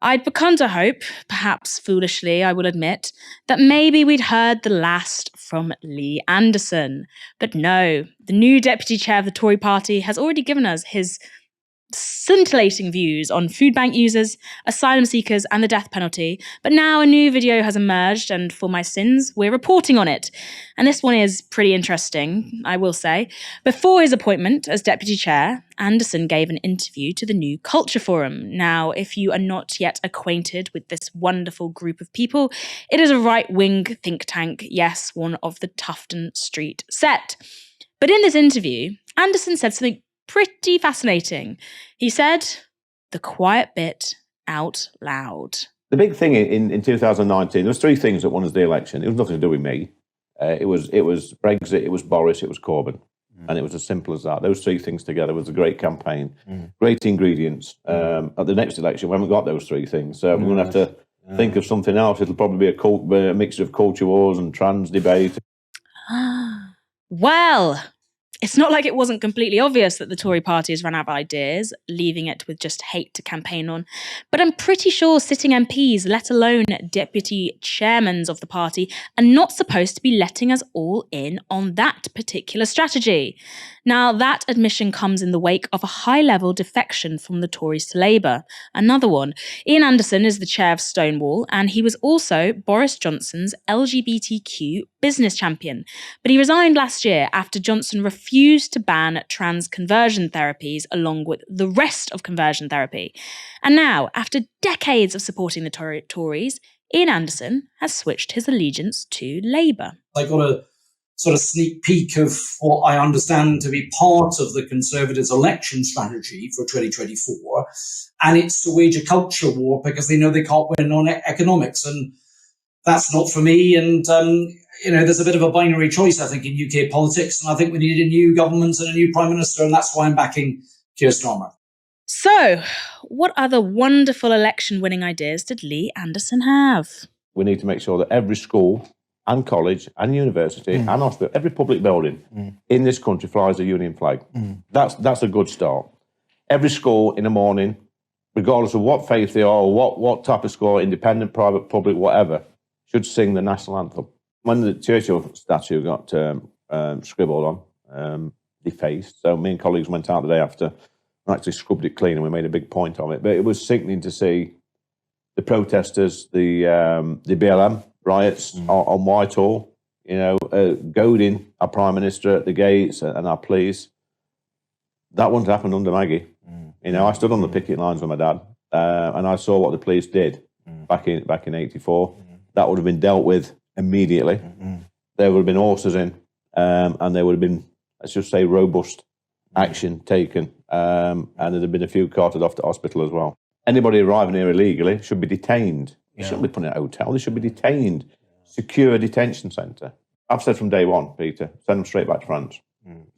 I'd begun to hope, perhaps foolishly, I will admit, that maybe we'd heard the last from Lee Anderson. But no, the new deputy chair of the Tory party has already given us his scintillating views on food bank users, asylum seekers, and the death penalty. But now a new video has emerged, and for my sins, we're reporting on it. And this one is pretty interesting, I will say. Before his appointment as deputy chair, Anderson gave an interview to the New Culture Forum. Now, if you are not yet acquainted with this wonderful group of people, it is a right-wing think tank, yes, one of the Tufton Street set. But in this interview, Anderson said something pretty fascinating. He said the quiet bit out loud. The big thing in 2019, there was three things that won us the election. It was nothing to do with me. It was Brexit, it was Boris, it was Corbyn. And it was as simple as that. Those three things together was a great campaign. Great ingredients. At the next election, we haven't got those three things. So we're going to have to think of something else. It'll probably be a mixture of culture wars and trans debate. Well, it's not like it wasn't completely obvious that the Tory party has run out of ideas, leaving it with just hate to campaign on. But I'm pretty sure sitting MPs, let alone deputy chairmans of the party, are not supposed to be letting us all in on that particular strategy. Now, that admission comes in the wake of a high-level defection from the Tories to Labour. Another one. Ian Anderson is the chair of Stonewall, and he was also Boris Johnson's LGBTQ business champion. But he resigned last year after Johnson refused to ban trans conversion therapies along with the rest of conversion therapy. And now, after decades of supporting the Tories, Ian Anderson has switched his allegiance to Labour. I got a sort of sneak peek of what I understand to be part of the Conservatives' election strategy for 2024, and it's to wage a culture war because they know they can't win on economics, and that's not for me. And there's a bit of a binary choice, I think, in UK politics, and I think we need a new government and a new Prime Minister, and that's why I'm backing Keir Starmer. So, what other wonderful election-winning ideas did Lee Anderson have? We need to make sure that every school and college and university and hospital, every public building in this country flies a Union flag. That's a good start. Every school in the morning, regardless of what faith they are or what type of school, independent, private, public, whatever, should sing the national anthem. When the Churchill statue got scribbled on, defaced, so me and colleagues went out the day after and actually scrubbed it clean, and we made a big point of it. But it was sickening to see the protesters, the BLM riots on Whitehall, goading our Prime Minister at the gates and our police. That wouldn't happen under Maggie. I stood on the picket lines with my dad, and I saw what the police did back in '84. That would have been dealt with immediately. There would have been horses in, and there would have been, let's just say, robust action taken, and there'd have been a few carted off to hospital as well. Anybody arriving here illegally should be detained. They shouldn't be put in a hotel. They should be detained. Secure detention centre. I've said from day one, Peter, send them straight back to France.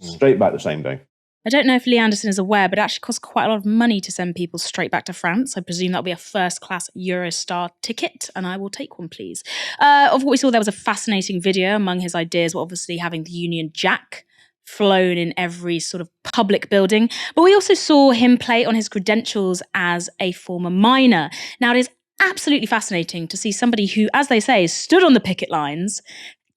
Straight back the same day. I don't know if Lee Anderson is aware, but it actually costs quite a lot of money to send people straight back to France. I presume that'll be a first-class Eurostar ticket, and I will take one, please. Of what we saw, there was a fascinating video. Among his ideas were obviously having the Union Jack flown in every sort of public building. But we also saw him play on his credentials as a former miner. Now, it is absolutely fascinating to see somebody who, as they say, stood on the picket lines,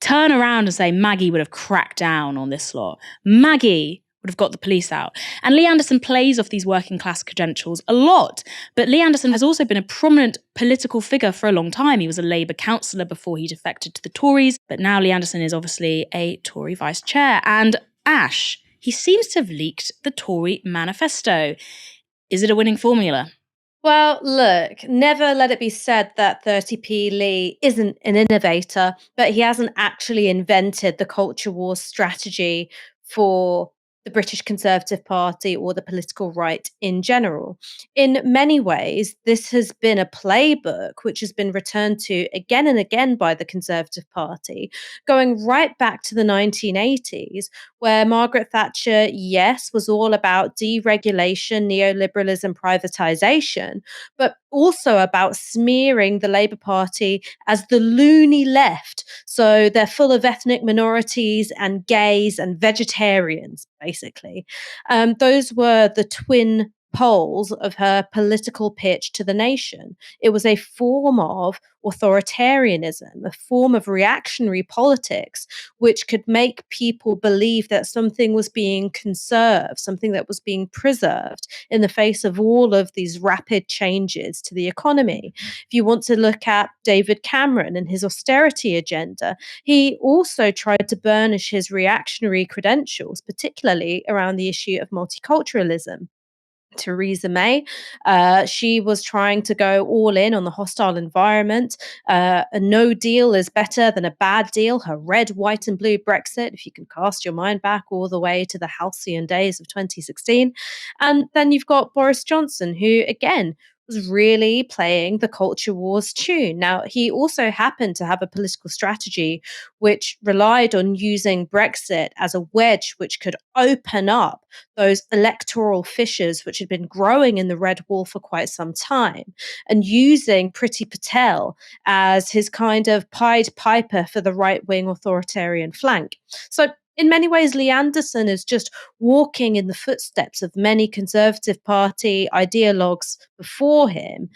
turn around and say Maggie would have cracked down on this lot. Maggie would have got the police out. And Lee Anderson plays off these working class credentials a lot. But Lee Anderson has also been a prominent political figure for a long time. He was a Labour councillor before he defected to the Tories. But now Lee Anderson is obviously a Tory vice chair. And Ash, he seems to have leaked the Tory manifesto. Is it a winning formula? Well, look, never let it be said that 30p Lee isn't an innovator, but he hasn't actually invented the culture war strategy for the British Conservative Party or the political right in general. In many ways, this has been a playbook which has been returned to again and again by the Conservative Party, going right back to the 1980s, where Margaret Thatcher, yes, was all about deregulation, neoliberalism, privatisation, but also about smearing the Labour Party as the loony left. So they're full of ethnic minorities and gays and vegetarians, basically. Those were the twin poles of her political pitch to the nation. It was a form of authoritarianism, a form of reactionary politics, which could make people believe that something was being conserved, something that was being preserved in the face of all of these rapid changes to the economy. If you want to look at David Cameron and his austerity agenda, he also tried to burnish his reactionary credentials, particularly around the issue of multiculturalism. Theresa May, she was trying to go all in on the hostile environment. A no deal is better than a bad deal. Her red, white, and blue Brexit, if you can cast your mind back all the way to the halcyon days of 2016. And then you've got Boris Johnson, who, again, was really playing the culture wars tune. Now, he also happened to have a political strategy which relied on using Brexit as a wedge which could open up those electoral fissures which had been growing in the Red Wall for quite some time, and using Priti Patel as his kind of Pied Piper for the right wing authoritarian flank. So, in many ways, Lee Anderson is just walking in the footsteps of many Conservative Party ideologues before him.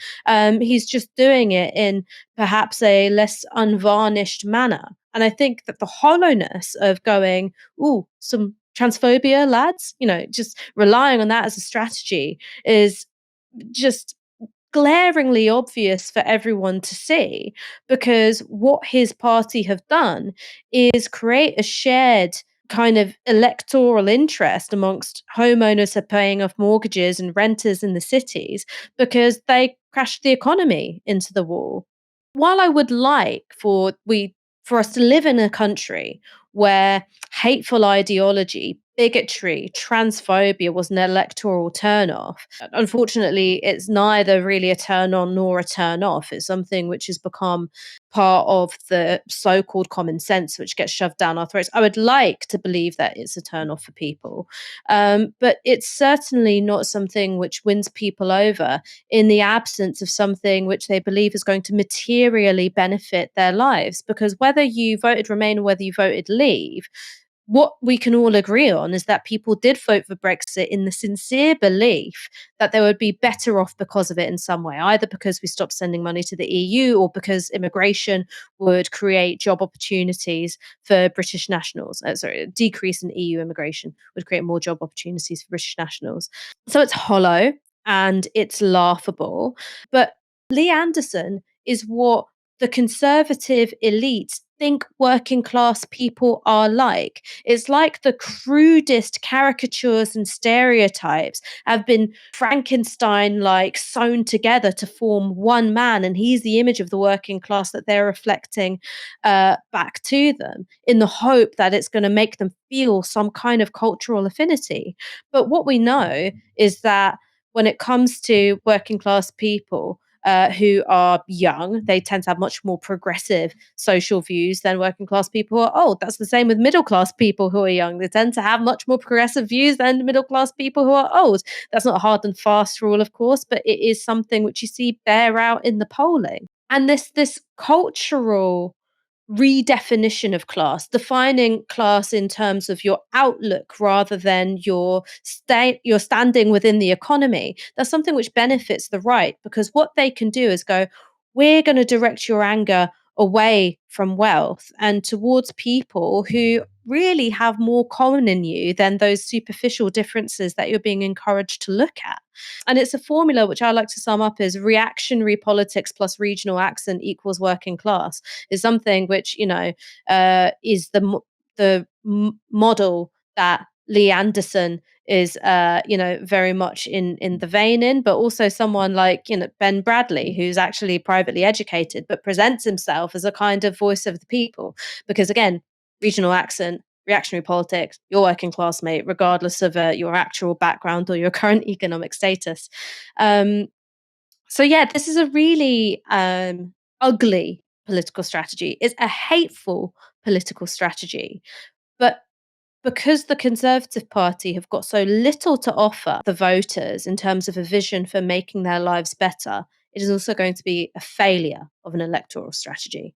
He's just doing it in perhaps a less unvarnished manner. And I think that the hollowness of going, ooh, some transphobia, lads, just relying on that as a strategy is just glaringly obvious for everyone to see, because what his party have done is create a shared kind of electoral interest amongst homeowners who are paying off mortgages and renters in the cities because they crashed the economy into the wall. While I would like for us to live in a country where hateful ideology, bigotry, transphobia was an electoral turnoff, unfortunately, it's neither really a turn on nor a turn off. It's something which has become part of the so-called common sense which gets shoved down our throats. I would like to believe that it's a turn off for people, but it's certainly not something which wins people over in the absence of something which they believe is going to materially benefit their lives. Because whether you voted Remain or whether you voted Leave, what we can all agree on is that people did vote for Brexit in the sincere belief that they would be better off because of it in some way, either because we stopped sending money to the EU or because immigration would create job opportunities for British nationals. A decrease in EU immigration would create more job opportunities for British nationals. So it's hollow and it's laughable. But Lee Anderson is what the Conservative elites think working class people are like. It's like the crudest caricatures and stereotypes have been Frankenstein like sewn together to form one man, and he's the image of the working class that they're reflecting back to them in the hope that it's going to make them feel some kind of cultural affinity. But what we know is that when it comes to working class people, who are young, they tend to have much more progressive social views than working class people who are old. That's the same with middle class people who are young. They tend to have much more progressive views than middle class people who are old. That's not a hard and fast rule, of course, but it is something which you see bear out in the polling. And this cultural redefinition of class, defining class in terms of your outlook rather than your standing within the economy. That's something which benefits the right, because what they can do is go, we're going to direct your anger away from wealth and towards people who really have more common in you than those superficial differences that you're being encouraged to look at. And it's a formula which I like to sum up as reactionary politics plus regional accent equals working class, is something which, is the model that Lee Anderson is, very much in the vein in, but also someone like, Ben Bradley, who's actually privately educated, but presents himself as a kind of voice of the people. Because again, regional accent, reactionary politics, your working class mate, regardless of your actual background or your current economic status. So yeah, this is a really ugly political strategy. It's a hateful political strategy. But because the Conservative Party have got so little to offer the voters in terms of a vision for making their lives better, it is also going to be a failure of an electoral strategy.